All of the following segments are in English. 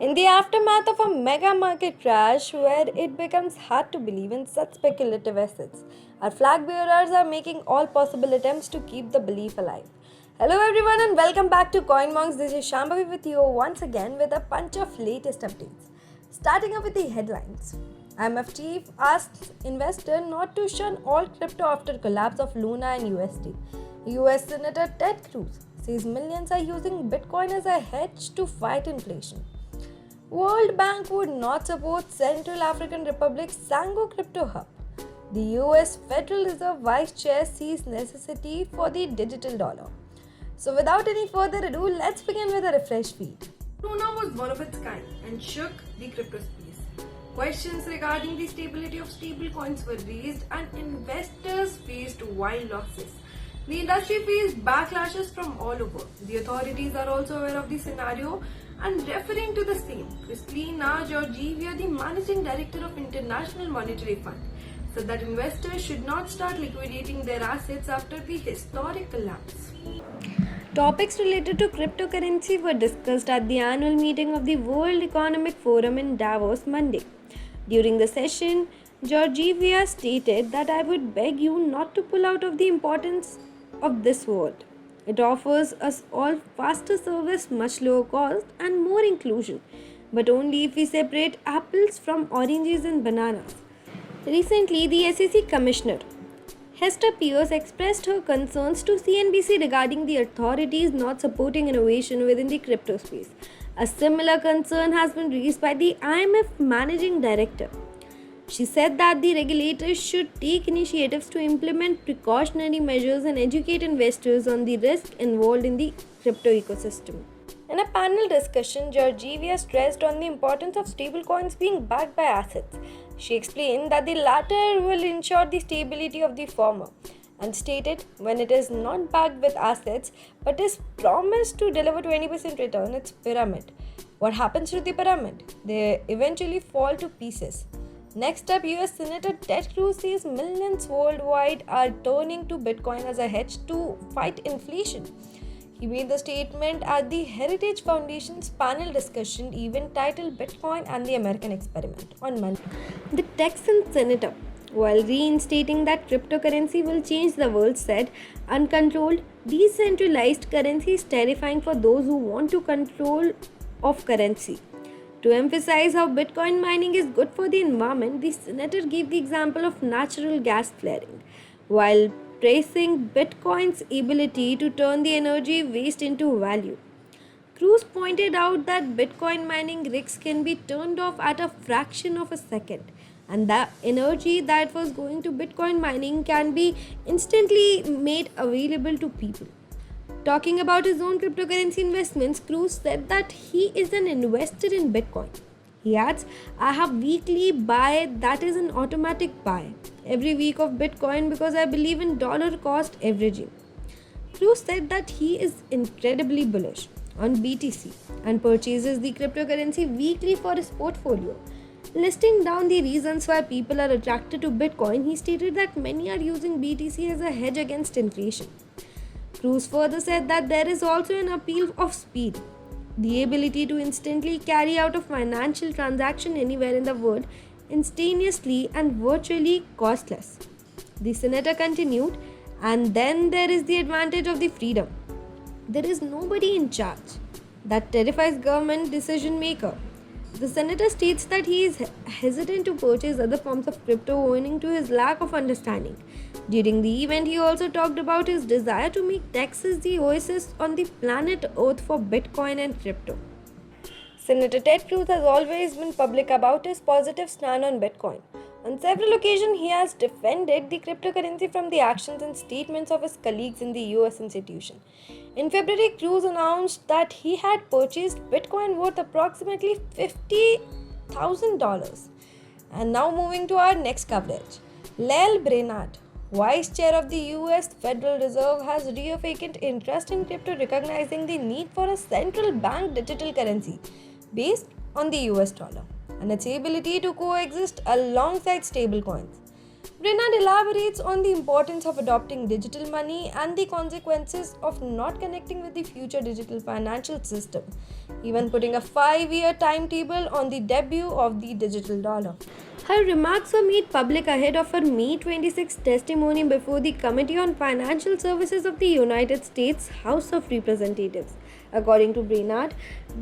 In the aftermath of a mega market crash where it becomes hard to believe in such speculative assets, our flag bearers are making all possible attempts to keep the belief alive. Hello everyone and welcome back to CoinMonks. This is Shambhavi with you once again with a bunch of latest updates. Starting up with the headlines. IMF chief asks investor not to shun all crypto after collapse of Luna and USD. US Senator Ted Cruz says millions are using Bitcoin as a hedge to fight inflation. World Bank would not support Central African Republic's Sango crypto hub. The US Federal Reserve Vice Chair sees necessity for the digital dollar. So without any further ado, let's begin with a refresh feed. Luna was one of its kind and shook the crypto space. Questions regarding the stability of stablecoins were raised and investors faced wild losses. The industry faced backlashes from all over. The authorities are also aware of the scenario and referring to the same. Kristalina Georgieva, the managing director of International Monetary Fund, said that investors should not start liquidating their assets after the historic collapse. Topics related to cryptocurrency were discussed at the annual meeting of the World Economic Forum in Davos Monday. During the session, Georgieva stated that I would beg you not to pull out of the importance of this world. It offers us all faster service, much lower cost and more inclusion, but only if we separate apples from oranges and bananas. Recently, the SEC Commissioner Hester Pierce expressed her concerns to CNBC regarding the authorities not supporting innovation within the crypto space. A similar concern has been raised by the IMF Managing Director. She said that the regulators should take initiatives to implement precautionary measures and educate investors on the risk involved in the crypto ecosystem. In a panel discussion, Georgieva stressed on the importance of stablecoins being backed by assets. She explained that the latter will ensure the stability of the former and stated when it is not backed with assets but is promised to deliver 20% return, it's pyramid. What happens to the pyramid? They eventually fall to pieces. Next up, US Senator Ted Cruz says millions worldwide are turning to Bitcoin as a hedge to fight inflation. He made the statement at the Heritage Foundation's panel discussion event titled Bitcoin and the American Experiment on Monday. The Texan senator, while reinstating that cryptocurrency will change the world, said uncontrolled, decentralized currency is terrifying for those who want to control of currency. To emphasize how Bitcoin mining is good for the environment, the senator gave the example of natural gas flaring, while praising Bitcoin's ability to turn the energy waste into value. Cruz pointed out that Bitcoin mining rigs can be turned off at a fraction of a second, and the energy that was going to Bitcoin mining can be instantly made available to people. Talking about his own cryptocurrency investments, Cruz said that he is an investor in Bitcoin. He adds, I have weekly buy that is an automatic buy every week of Bitcoin because I believe in dollar cost averaging. Cruz said that he is incredibly bullish on BTC and purchases the cryptocurrency weekly for his portfolio. Listing down the reasons why people are attracted to Bitcoin, he stated that many are using BTC as a hedge against inflation. Cruz further said that there is also an appeal of speed, the ability to instantly carry out a financial transaction anywhere in the world instantaneously and virtually costless. The senator continued, and then there is the advantage of the freedom. There is nobody in charge. That terrifies government decision maker. The senator states that he is hesitant to purchase other forms of crypto owing to his lack of understanding. During the event, he also talked about his desire to make Texas the oasis on the planet Earth for Bitcoin and crypto. Senator Ted Cruz has always been public about his positive stand on Bitcoin. On several occasions, he has defended the cryptocurrency from the actions and statements of his colleagues in the US institution. In February, Cruz announced that he had purchased Bitcoin worth approximately $50,000. And now moving to our next coverage. Lael Brainard, Vice Chair of the US Federal Reserve, has reawakened interest in crypto, recognizing the need for a central bank digital currency based on the US dollar and its ability to coexist alongside stablecoins. Brennan elaborates on the importance of adopting digital money and the consequences of not connecting with the future digital financial system, even putting a 5-year timetable on the debut of the digital dollar. Her remarks were made public ahead of her May 26 testimony before the Committee on Financial Services of the United States House of Representatives. According to Brainard,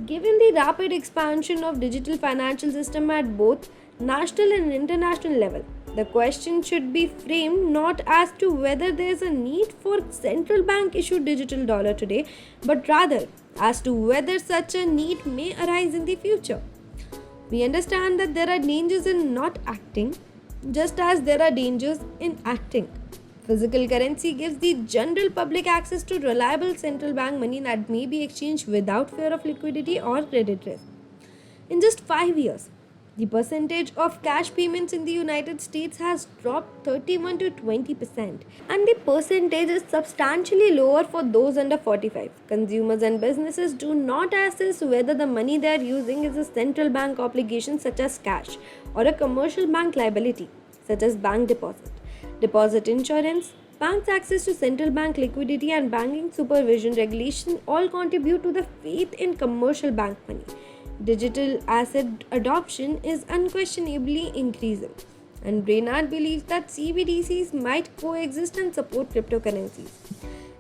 given the rapid expansion of digital financial system at both national and international level, the question should be framed not as to whether there is a need for central bank issued digital dollar today, but rather as to whether such a need may arise in the future. We understand that there are dangers in not acting, just as there are dangers in acting. Physical currency gives the general public access to reliable central bank money that may be exchanged without fear of liquidity or credit risk. In just 5 years, the percentage of cash payments in the United States has dropped 31 to 20%, and the percentage is substantially lower for those under 45. Consumers and businesses do not assess whether the money they are using is a central bank obligation such as cash or a commercial bank liability such as bank deposit. Deposit insurance, banks' access to central bank liquidity, and banking supervision regulation all contribute to the faith in commercial bank money. Digital asset adoption is unquestionably increasing, and Brainard believes that CBDCs might coexist and support cryptocurrencies.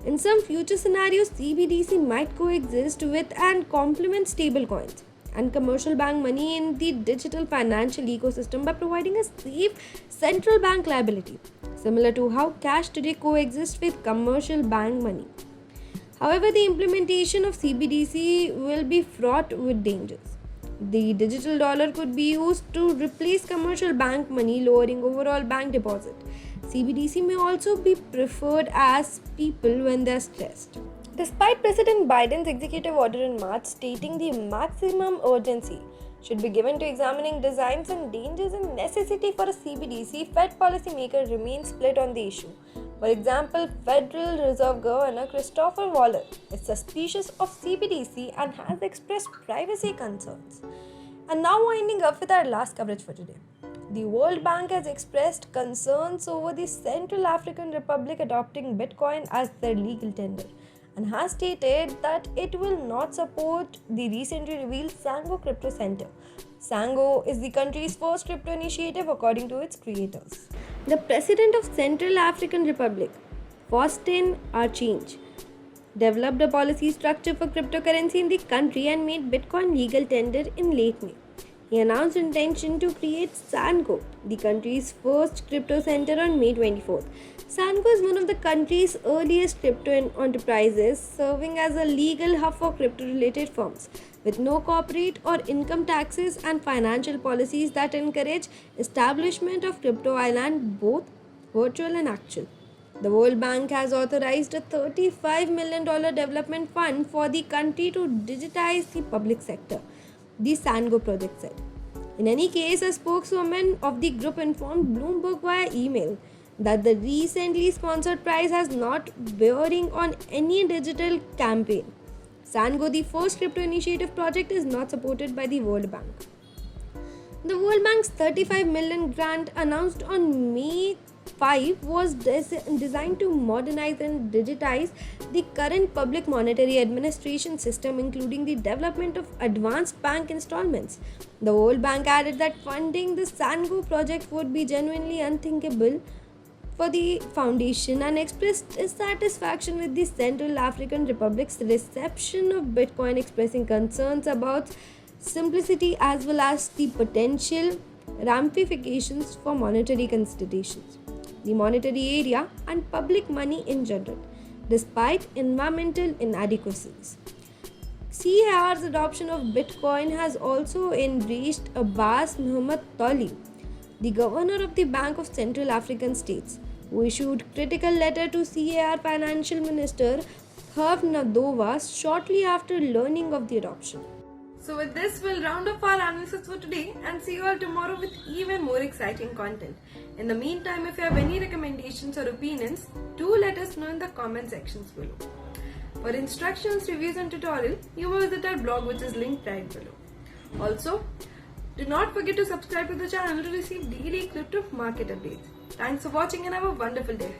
In some future scenarios, CBDC might coexist with and complement stablecoins and commercial bank money in the digital financial ecosystem by providing a safe central bank liability, similar to how cash today coexists with commercial bank money. However, the implementation of CBDC will be fraught with dangers. The digital dollar could be used to replace commercial bank money, lowering overall bank deposit. CBDC may also be preferred as people when they are stressed. Despite President Biden's executive order in March stating the maximum urgency should be given to examining designs and dangers and necessity for a CBDC, Fed policymakers remain split on the issue. For example, Federal Reserve Governor Christopher Waller is suspicious of CBDC and has expressed privacy concerns. And now winding up with our last coverage for today. The World Bank has expressed concerns over the Central African Republic adopting Bitcoin as their legal tender and has stated that it will not support the recently revealed Sango Crypto Center. Sango is the country's first crypto initiative according to its creators. The President of Central African Republic, Faustin Archange, developed a policy structure for cryptocurrency in the country and made Bitcoin legal tender in late May. He announced intention to create Sango, the country's first crypto center, on May 24th. Sango is one of the country's earliest crypto enterprises, serving as a legal hub for crypto-related firms, with no corporate or income taxes and financial policies that encourage establishment of crypto island, both virtual and actual. The World Bank has authorized a $35 million development fund for the country to digitize the public sector, the Sango project said. In any case, a spokeswoman of the group informed Bloomberg via email that the recently sponsored prize has not bearing on any digital campaign. Sango, the first crypto initiative project, is not supported by the World Bank. The World Bank's $35 million grant announced on May 5 was designed to modernize and digitize the current public monetary administration system, including the development of advanced bank installments. The World Bank added that funding the Sango project would be genuinely unthinkable for the foundation and expressed dissatisfaction with the Central African Republic's reception of Bitcoin, expressing concerns about simplicity as well as the potential ramifications for monetary constitutions, the monetary area, and public money in general, despite environmental inadequacies. CAR's adoption of Bitcoin has also enraged Abbas Muhammad Tali, the governor of the Bank of Central African States, who issued critical letter to CAR Financial Minister Herve Nadova shortly after learning of the adoption. So with this, we'll round up our analysis for today and see you all tomorrow with even more exciting content. In the meantime, if you have any recommendations or opinions, do let us know in the comment sections below. For instructions, reviews and tutorial, you may visit our blog, which is linked right below. Also, do not forget to subscribe to the channel to receive daily crypto market updates. Thanks for watching and have a wonderful day.